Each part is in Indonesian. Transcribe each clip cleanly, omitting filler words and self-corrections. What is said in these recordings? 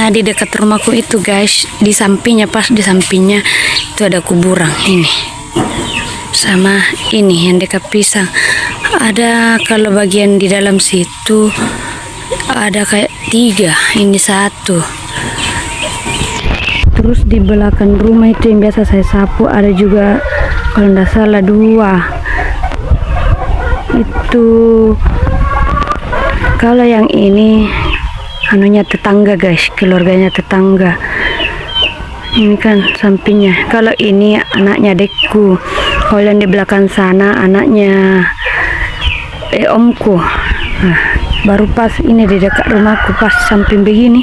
Nah, di dekat rumahku itu guys, di sampingnya, pas di sampingnya itu ada kuburan ini. Sama ini yang dekat pisang. Ada kalau bagian di dalam situ ada kayak 3, ini 1. Terus di belakang rumah itu yang biasa saya sapu ada juga kalau tidak salah 2. Itu kalau yang ini anunya tetangga guys, keluarganya tetangga. Ini kan sampingnya. Kalau ini anaknya adekku. Kalau yang di belakang sana anaknya omku. Nah, baru pas ini di dekat rumahku pas samping begini.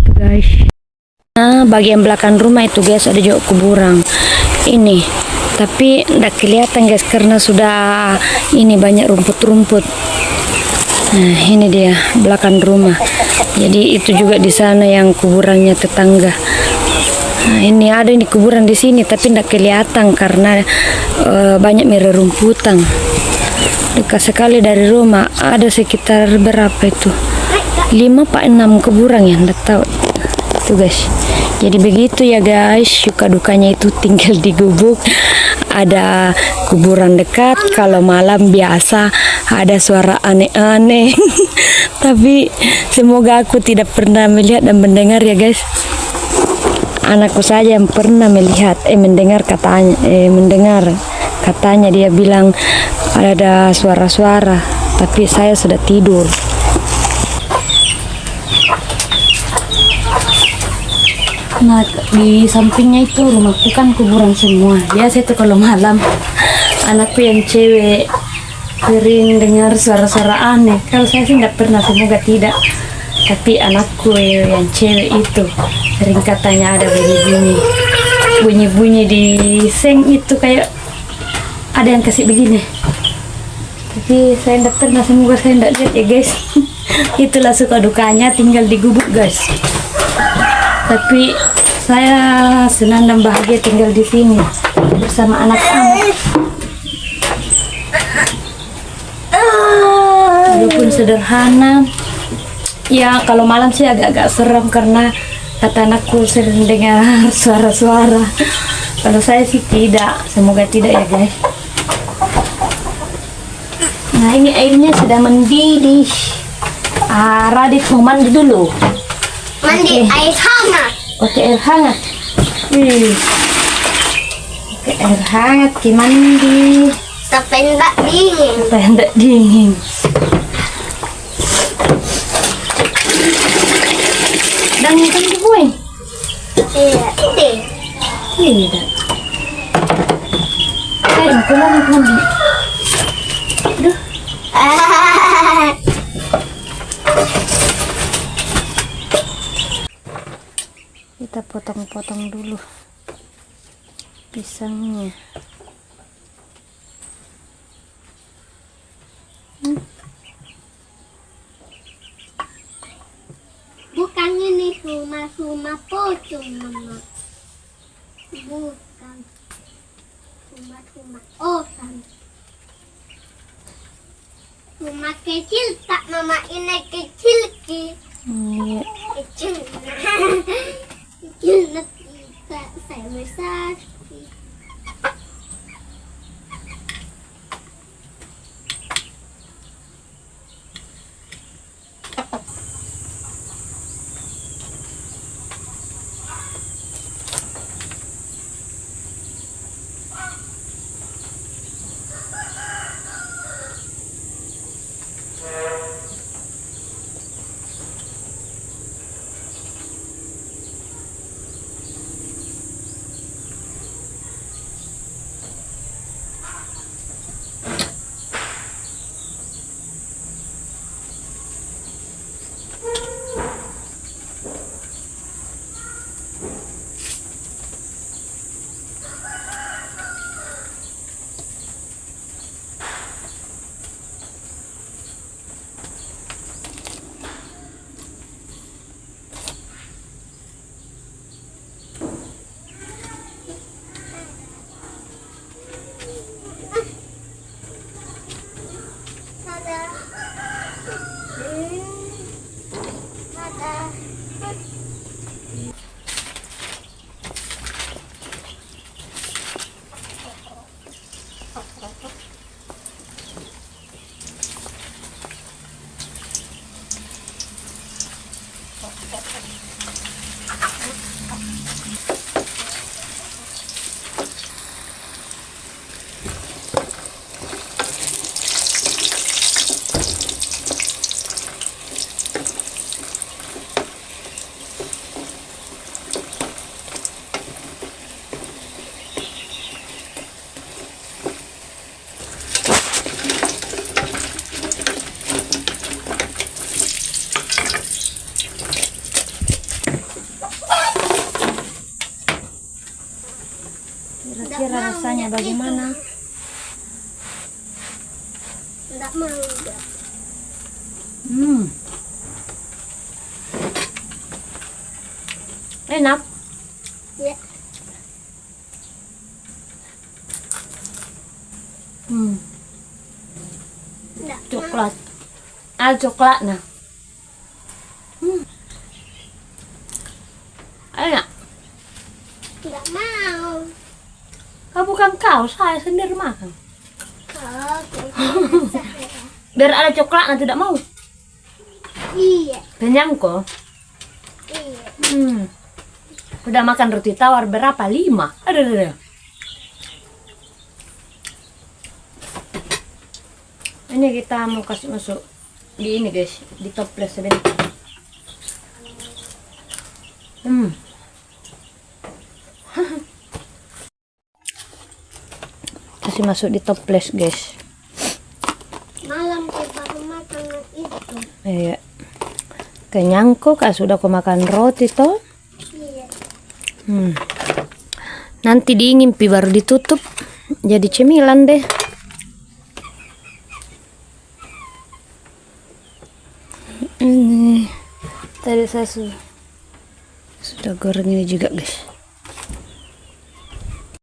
Itu guys. Nah, bagian belakang rumah itu guys ada juga kuburan. Ini tapi tidak kelihatan guys karena sudah ini banyak rumput-rumput. Nah, ini dia belakang rumah. Jadi itu juga di sana yang kuburannya tetangga. Nah, ini ada ini kuburan di sini tapi tidak kelihatan karena banyak mererumputan. Dekat sekali dari rumah, ada sekitar berapa itu? 5 apa 6 kuburan ya, tidak tahu. Itu guys. Jadi begitu ya guys, suka dukanya itu tinggal di gubuk. Ada kuburan dekat, kalau malam biasa ada suara aneh-aneh. Tapi semoga aku tidak pernah melihat dan mendengar ya guys. Anakku saja yang pernah melihat, mendengar katanya dia bilang ada suara-suara, tapi saya sudah tidur. Nah, di sampingnya itu rumahku kan kuburan semua. Biasa itu kalau malam anakku yang cewek sering dengar suara-suara aneh. Kalau saya sih tidak pernah, semoga tidak. Tapi anakku yang cewek itu sering katanya ada bunyi-bunyi di seng itu kayak ada yang kasih begini. Tapi saya tidak pernah, semoga saya tidak lihat ya guys. Itulah suka dukanya tinggal di gubuk guys. Tapi saya senang dan bahagia tinggal di sini bersama anak-anak. Walaupun sederhana, ya kalau malam sih agak-agak seram karena kata anakku sering dengar suara-suara. Kalau saya sih tidak, semoga tidak ya guys. Nah, ini airnya sudah mendidih. Radit mau mandi dulu. Mandi air hangat. Pakai air hangat. Pakai air hangat ki mandi. Sampai tidak dingin. Supaya tidak dingin. Dan kan dibuang. Iya, ini. Tidak. Saya pulang mandi. Aduh. Kita potong-potong dulu pisangnya. Bukan ini rumah pocong, Mama. Bukan. Rumah orang. Rumah kecil tak, Mama, ini kecil ki. Iya. Kecil. Kecil nanti saya besar. Kira-kira rasanya bagaimana? Enggak mau enggak. Enak. Ya. Enggak Coklat. Coklat nah. Enak. Enggak mau. Bukan kau, saya sendiri makan. Oke. Biar ada coklatnya tidak mau. Iya. Kenyang kok. Iya. Udah makan roti tawar berapa? 5. Ada. Ini kita mau kasih masuk di ini guys, di toples sebentar. Kasih masuk di toples guys. Malam kita baru makan itu. Iya. Kenyang kok, sudah kau makan roti toh? Iya. Nanti dingin pi baru ditutup. Jadi cemilan deh. Ini tadi saya sudah goreng ini juga guys.